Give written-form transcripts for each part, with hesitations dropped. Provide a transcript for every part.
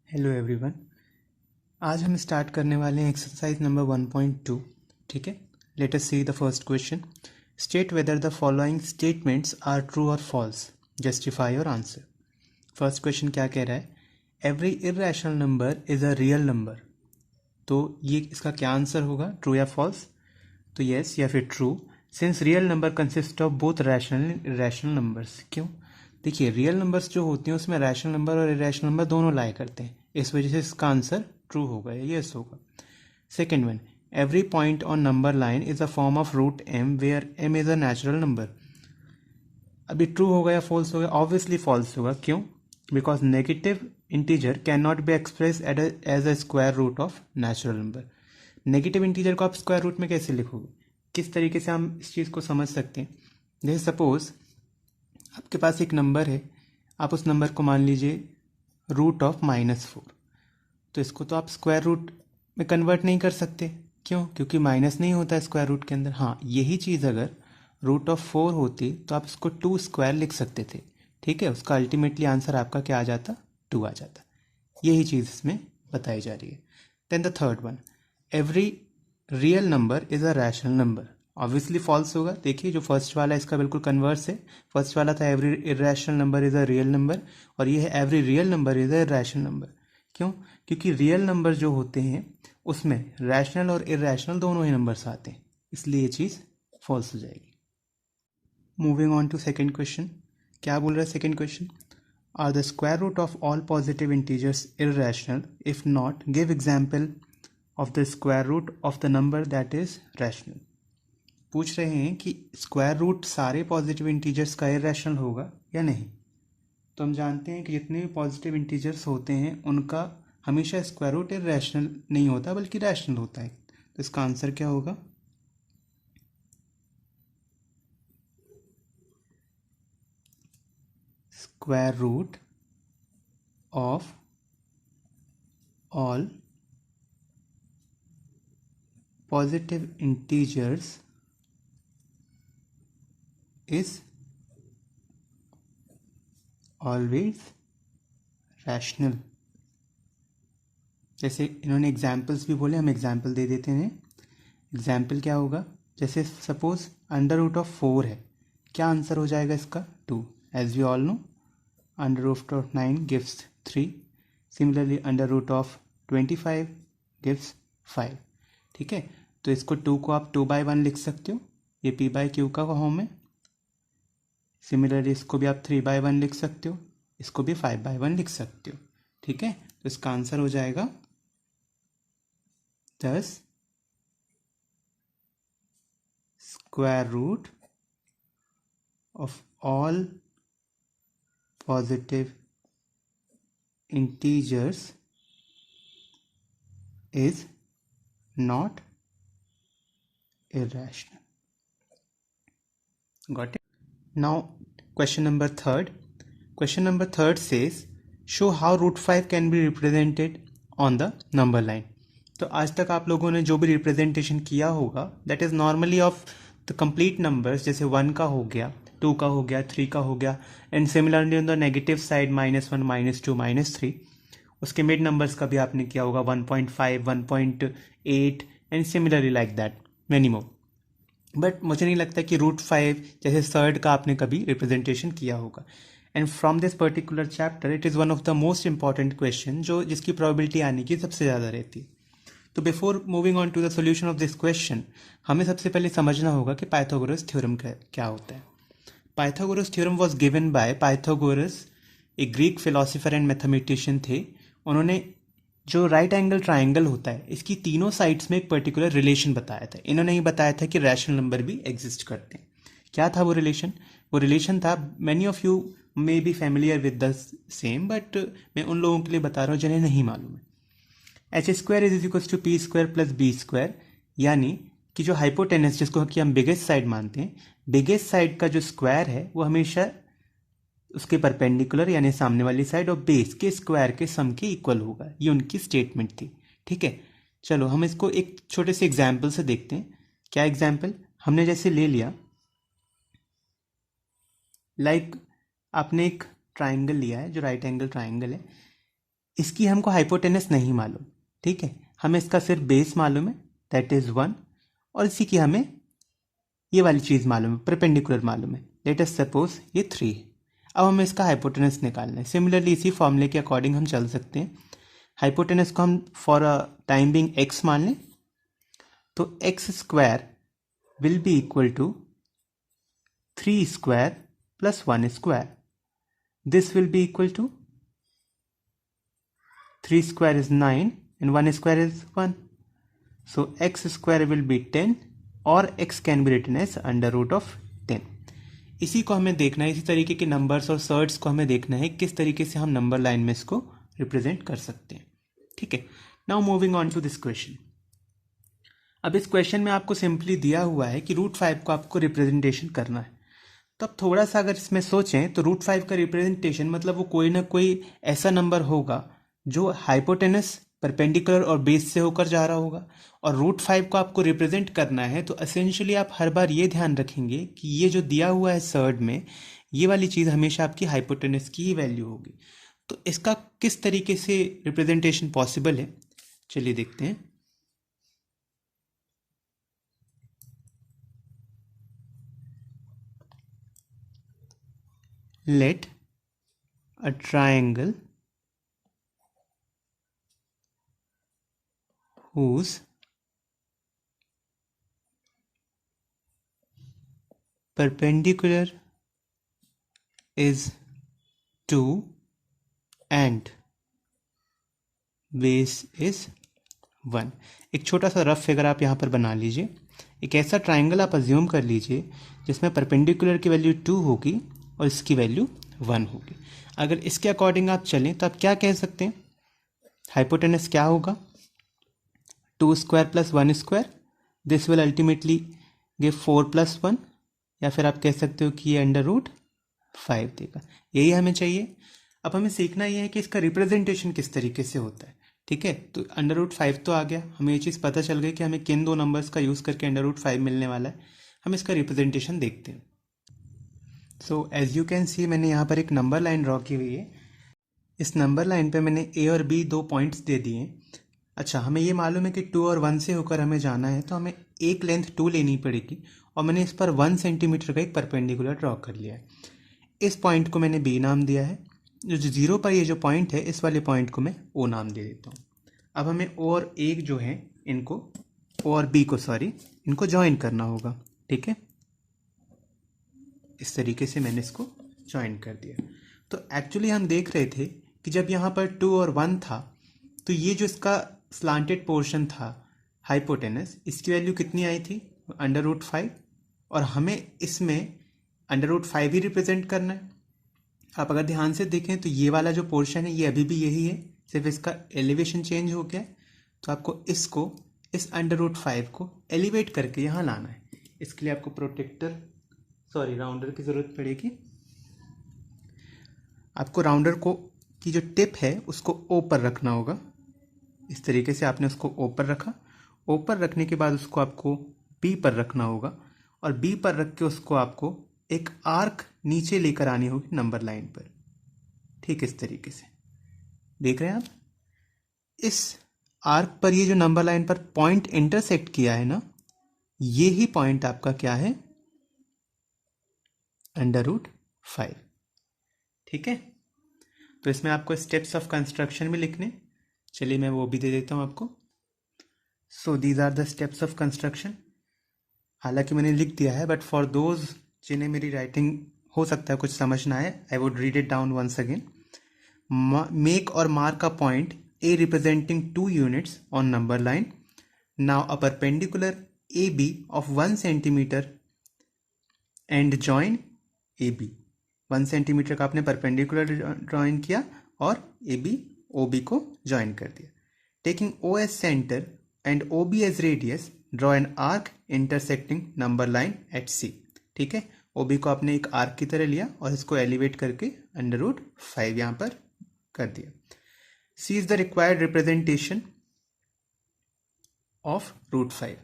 Hello everyone. आज हम start करने वाले हैं एक्सरसाइज नंबर 1.2। ठीक है, let us see the first question. State whether the following statements are true और false, justify your answer. First question क्या कह रहा है? Every irrational number is a real number. तो ये इसका क्या आंसर होगा, ट्रू या फॉल्स? तो यस या फिर true, since real number consist of both rational and irrational numbers. क्यों? देखिए, रियल नंबर्स जो होते हैं उसमें रैशनल नंबर और इरेशनल नंबर दोनों लाया करते हैं, इस वजह से इसका आंसर ट्रू होगा या यस होगा। Second one, every point on number line is a form of root m where m is a natural number. अभी ट्रू होगा या फॉल्स होगा? ऑब्वियसली फॉल्स होगा। क्यों? Because negative integer can not be express as a square root of natural number. Negative integer को आप square root में कैसे लिखोगे? किस तरीके से हम इस चीज़ को समझ सकते हैं? जैसे सपोज आपके पास एक नंबर है, आप उस नंबर को मान लीजिए रूट ऑफ -4। तो इसको तो आप स्क्वायर रूट में कन्वर्ट नहीं कर सकते। क्यों? क्योंकि माइनस नहीं होता है स्क्वायर रूट के अंदर। हाँ, यही चीज़ अगर रूट ऑफ 4 होती तो आप इसको 2 स्क्वायर लिख सकते थे। ठीक है, उसका अल्टीमेटली आंसर आपका क्या आ जाता? 2 आ जाता। यही चीज़ इसमें बताई जा रही है। Then the third one, every real number is a rational number. Obviously false होगा। देखिए, जो फर्स्ट वाला है इसका बिल्कुल कन्वर्स है। फर्स्ट वाला था every irrational number is a real number, और ये है every real number is a rational number. क्यों? क्योंकि रियल नंबर जो होते हैं उसमें रैशनल और इरेशनल दोनों ही नंबर्स आते हैं, इसलिए ये चीज़ फॉल्स हो जाएगी। Moving on to second question. क्या बोल रहा है second question? Are the square root of all positive integers irrational? If not, give example of the square root of the number that is rational. पूछ रहे हैं कि स्क्वायर रूट सारे positive integers का इरेशनल होगा या नहीं। तो हम जानते हैं कि जितने भी पॉजिटिव इंटीजर्स होते हैं उनका हमेशा स्क्वायर रूट इरेशनल नहीं होता बल्कि रैशनल होता है। तो इसका आंसर क्या होगा? Square root of all positive integers is always rational. जैसे इन्होंने एग्जाम्पल्स भी बोले, हम एग्जाम्पल दे देते हैं। एग्जाम्पल क्या होगा? जैसे सपोज अंडर रूट ऑफ 4 है, क्या आंसर हो जाएगा इसका? 2। As we all know, under root of 9 gives 3। Similarly under root of 25 gives 5। ठीक है, तो इसको 2 को आप 2/1 लिख सकते हो, ये p/q का फॉर्म है। सिमिलरली इसको भी आप 3/1 लिख सकते हो, इसको भी 5/1 लिख सकते हो। ठीक है, तो इसका आंसर हो जाएगा 10 square root of all positive integers is not irrational. Got it? Now question number third. Question number third says show how root 5 can be represented on the number line. तो आज तक आप लोगों ने जो भी रिप्रेजेंटेशन किया होगा that is normally of the complete numbers, जैसे 1 का हो गया, 2 का हो गया, 3 का हो गया, and similarly on the negative side -1 -2 -3। उसके मिड नंबर्स का भी आपने किया होगा 1.5 1.8 and similarly like that many more. But मुझे नहीं लगता कि रूट 5 जैसे थर्ड का आपने कभी रिप्रेजेंटेशन किया होगा। And from this particular chapter it is one of the most important question जो जिसकी प्रोबेबिलिटी आने की सबसे ज़्यादा रहती है। तो before moving on to the solution of this question, हमें सबसे पहले समझना होगा कि पाइथागोरस थ्योरम क्या होता है। Pythagoras theorem was given by Pythagoras, A Greek philosopher and mathematician थे। उन्होंने जो राइट एंगल ट्राइंगल होता है इसकी तीनों साइड्स में एक पर्टिकुलर रिलेशन बताया था। इन्होंने ये बताया था कि रैशनल नंबर भी एग्जिस्ट करते हैं। क्या था वो रिलेशन? वो रिलेशन था, many of you may be familiar with the same, but मैं उन लोगों के लिए बता रहा हूँ जिन्हें नहीं मालूम है। h² is equal to p² plus b², यानी कि जो हाइपोटेनस जिसको कि हम बिगेस्ट साइड मानते हैं, बिगेस्ट साइड का जो स्क्वायर है वो हमेशा उसके परपेंडिकुलर यानी सामने वाली साइड और बेस के स्क्वायर के सम के इक्वल होगा। ये उनकी स्टेटमेंट थी। ठीक है, चलो हम इसको एक छोटे से एग्जाम्पल से देखते हैं। क्या एग्जाम्पल? हमने जैसे ले लिया, लाइक आपने एक ट्राइंगल लिया है जो राइट एंगल ट्राइंगल है। इसकी हमको हाइपोटेनस नहीं मालूम, ठीक है, हमें इसका सिर्फ बेस मालूम है, दैट इज 1, और इसी की हमें ये वाली चीज़ मालूम है, परपेंडिकुलर मालूम है, लेट अस सपोज ये 3। अब हमें इसका हाइपोटेनस निकालना है। सिमिलरली इसी फॉर्मूले के अकॉर्डिंग हम चल सकते हैं। हाइपोटेनस को हम for a time being x मान लें, तो x square will be equal to 3 square plus 1 square. This will be equal to 3 square is 9 and 1 square is 1. So x square will be 10 और x can be written as under root of 10. इसी को हमें देखना है, इसी तरीके के numbers और सर्ट्स को हमें देखना है किस तरीके से हम नंबर लाइन में इसको रिप्रेजेंट कर सकते हैं, ठीक है। Now moving on to this question. अब इस क्वेश्चन में आपको सिंपली दिया हुआ है कि √5 को आपको रिप्रेजेंटेशन करना है। तो अब थोड़ा सा अगर इसमें सोचें तो √5 का रिप्रेजेंटेशन मतलब वो कोई ना कोई ऐसा नंबर होगा जो हाइपोटेनस, परपेंडिकुलर और बेस से होकर जा रहा होगा, और √5 को आपको रिप्रेजेंट करना है। तो एसेंशियली आप हर बार ये ध्यान रखेंगे कि ये जो दिया हुआ है सर्ड में, ये वाली चीज़ हमेशा आपकी हाइपोटेनस की ही वैल्यू होगी। तो इसका किस तरीके से रिप्रेजेंटेशन पॉसिबल है, चलिए देखते हैं। Let a triangle whose perpendicular is 2 and base is 1। एक छोटा सा रफ फिगर आप यहाँ पर बना लीजिए। एक ऐसा ट्राइंगल आप अज्यूम कर लीजिए जिसमें परपेंडिकुलर की वैल्यू 2 होगी और इसकी वैल्यू 1 होगी। अगर इसके अकॉर्डिंग आप चलें तो आप क्या कह सकते हैं, हाइपोटेनस क्या होगा, 2 square plus 1 square, this will ultimately give 4 plus 1, या फिर आप कह सकते हो कि ये √5 देगा। यही हमें चाहिए। अब हमें सीखना ये है कि इसका रिप्रेजेंटेशन किस तरीके से होता है, ठीक है। तो √5 तो आ गया, हमें ये चीज़ पता चल गई कि हमें किन दो नंबर्स का यूज़ करके √5 मिलने वाला है। हम इसका रिप्रेजेंटेशन देखते हैं। So as you can see, मैंने यहाँ पर एक नंबर लाइन ड्रॉ की हुई है। इस नंबर लाइन पे मैंने ए और बी 2 पॉइंट्स दे दिए। अच्छा, हमें ये मालूम है कि 2 और 1 से होकर हमें जाना है, तो हमें एक लेंथ 2 लेनी पड़ेगी, और मैंने इस पर 1 सेंटीमीटर का एक परपेंडिकुलर ड्रॉ कर लिया है। इस पॉइंट को मैंने बी नाम दिया है। जो 0 पर ये जो पॉइंट है, इस वाले पॉइंट को मैं ओ नाम दे देता हूँ। अब हमें ओ और ए जो है इनको, ओ और बी को सॉरी, इनको ज्वाइन करना होगा, ठीक है। इस तरीके से मैंने इसको ज्वाइन कर दिया। तो एक्चुअली हम देख रहे थे कि जब यहाँ पर 2 और 1 था, तो ये जो इसका स्लांटेड पोर्शन था हाइपोटेनस, इसकी वैल्यू कितनी आई थी, √5, और हमें इसमें √5 ही रिप्रेजेंट करना है। आप अगर ध्यान से देखें तो ये वाला जो पोर्शन है ये अभी भी यही है, सिर्फ इसका एलिवेशन चेंज हो गया। तो आपको इसको, इस √5 को एलिवेट करके यहाँ लाना है। इसके लिए आपको राउंडर की ज़रूरत पड़ेगी। आपको राउंडर को की जो टिप है उसको ओ पर रखना होगा। इस तरीके से आपने उसको ओ पर रखा। ओ पर रखने के बाद उसको आपको बी पर रखना होगा, और बी पर रख के उसको आपको एक आर्क नीचे लेकर आनी होगी नंबर लाइन पर, ठीक इस तरीके से। देख रहे हैं आप, इस आर्क पर ये जो नंबर लाइन पर पॉइंट इंटरसेक्ट किया है ना, ये ही पॉइंट आपका क्या है, √5, ठीक है। तो इसमें आपको स्टेप्स ऑफ कंस्ट्रक्शन भी लिखने, चलिए मैं वो भी दे देता हूँ आपको। So these are the steps of construction. हालांकि मैंने लिख दिया है, बट फॉर दोज जिन्हें मेरी राइटिंग हो सकता है कुछ समझ ना आए, I would read it down once again. Make और mark a point A representing 2 units on number line. Now a perpendicular A B of 1 centimetre and join A B. 1 centimetre का आपने परपेंडिकुलर ड्रॉइन किया और A B O B को join कर दिया। Taking O as centre and O B as radius, draw an arc intersecting number line at C, ठीक है। ओ B को आपने एक आर्क की तरह लिया और इसको एलिवेट करके √5 यहाँ पर कर दिया। C is the required representation of √5।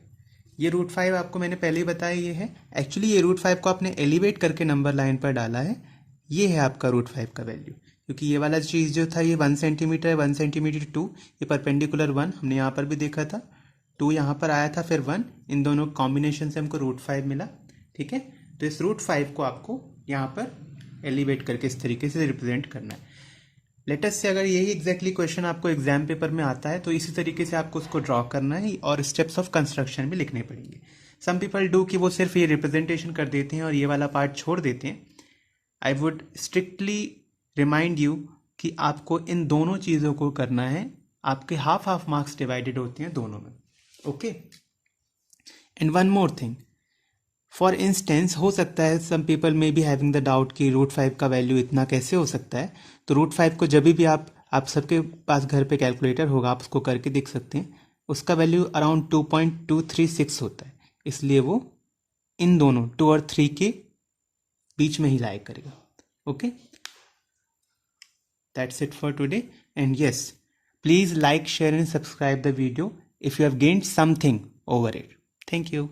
ये √5 आपको मैंने पहले ही बताया ये है। एक्चुअली ये √5 को आपने एलिवेट करके नंबर लाइन पर डाला है, ये है आपका √5 का वैल्यू। क्योंकि ये वाला चीज़ जो था ये 1 सेंटीमीटर है, 1 सेंटीमीटर 2, ये परपेंडिकुलर 1 हमने यहाँ पर भी देखा था, 2 यहाँ पर आया था, फिर 1, इन दोनों कॉम्बिनेशन से हमको √5 मिला। ठीक है, तो इस √5 को आपको यहाँ पर एलिवेट करके इस तरीके से रिप्रेजेंट करना है। लेटेस्ट से अगर यही एग्जैक्टली क्वेश्चन आपको एग्जाम पेपर में आता है तो इसी तरीके से आपको उसको ड्रॉ करना है और स्टेप्स ऑफ कंस्ट्रक्शन भी लिखने पड़ेंगे। सम पीपल डू कि वो सिर्फ ये रिप्रेजेंटेशन कर देते हैं और ये वाला पार्ट छोड़ देते हैं। I would strictly remind you कि आपको इन दोनों चीज़ों को करना है। आपके हाफ मार्क्स डिवाइडेड होते हैं दोनों में। Okay, and one more thing, for instance हो सकता है some people may be having the doubt कि √5 का वैल्यू इतना कैसे हो सकता है। तो √5 को जब भी आप सबके पास घर पे कैलकुलेटर होगा, आप उसको करके देख सकते हैं, उसका वैल्यू अराउंड 2.236 होता है। इसलिए वो इन दोनों 2 और 3 के बीच में ही लाया करेगा। Okay, that's it for today, and yes, please like, share and subscribe the video if you have gained something over it. Thank you.